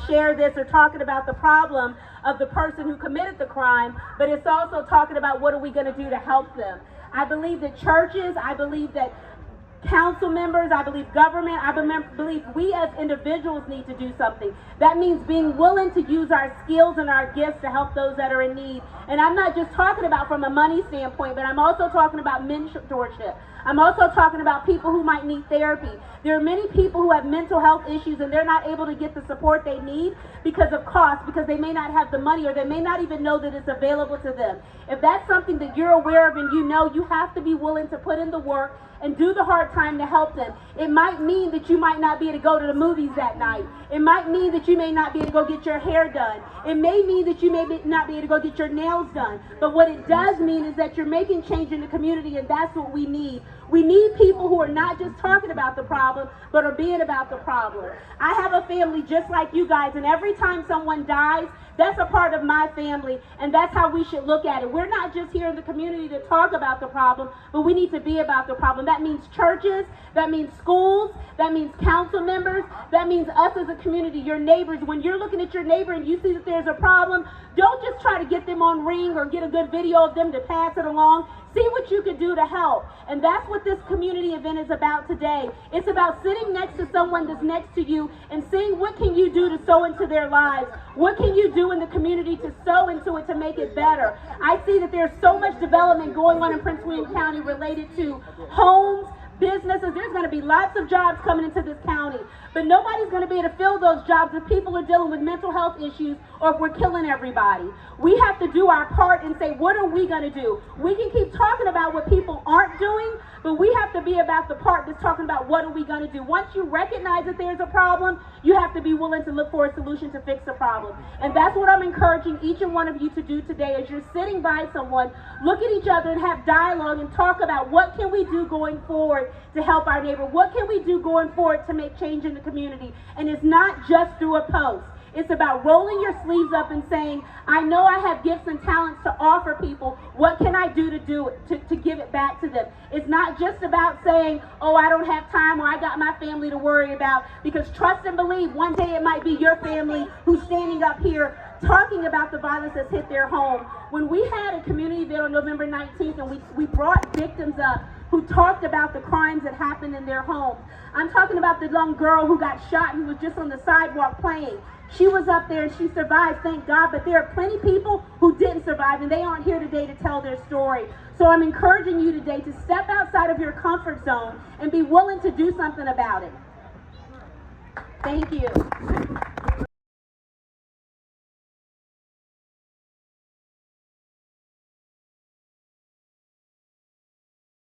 share this or talking about the problem of the person who committed the crime, but it's also talking about what are we going to do to help them. I believe that churches, I believe that council members, I believe government, I believe we as individuals need to do something. That means being willing to use our skills and our gifts to help those that are in need. And I'm not just talking about from a money standpoint, but I'm also talking about mentorship. I'm also talking about people who might need therapy. There are many people who have mental health issues and they're not able to get the support they need because of cost, because they may not have the money or they may not even know that it's available to them. If that's something that you're aware of and you know, you have to be willing to put in the work and do the hard time to help them. It might mean that you might not be able to go to the movies that night. It might mean that you may not be able to go get your hair done. It may mean that you may not be able to go get your nails done. But what it does mean is that you're making change in the community, and that's what we need. We need people who are not just talking about the problem, but are being about the problem. I have a family just like you guys, and every time someone dies, that's a part of my family, and that's how we should look at it. We're not just here in the community to talk about the problem, but we need to be about the problem. That means churches, that means schools, that means council members, that means us as a community, your neighbors. When you're looking at your neighbor and you see that there's a problem, don't just try to get them on Ring or get a good video of them to pass it along. See what you can do to help. And that's what this community event is about today. It's about sitting next to someone that's next to you and seeing what can you do to sow into their lives. What can you do in the community to sow into it to make it better? I see that there's so much development going on in Prince William County related to homes, businesses. There's going to be lots of jobs coming into this county, but nobody's going to be able to fill those jobs if people are dealing with mental health issues or if we're killing everybody. We have to do our part and say, what are we going to do? We can keep talking about what people aren't doing, but we have to be about the part that's talking about what are we going to do. Once you recognize that there's a problem, you have to be willing to look for a solution to fix the problem. And that's what I'm encouraging each and one of you to do today. As you're sitting by someone, look at each other and have dialogue and talk about what can we do going forward to help our neighbor. What can we do going forward to make change in the community? And it's not just through a post. It's about rolling your sleeves up and saying, I know I have gifts and talents to offer people. What can I do to give it back to them? It's not just about saying, oh, I don't have time or I got my family to worry about, because trust and believe, one day it might be your family who's standing up here talking about the violence that's hit their home. When we had a community event on November 19th and we brought victims up who talked about the crimes that happened in their homes. I'm talking about the young girl who got shot and who was just on the sidewalk playing. She was up there and she survived, thank God, but there are plenty of people who didn't survive and they aren't here today to tell their story. So I'm encouraging you today to step outside of your comfort zone and be willing to do something about it. Thank you.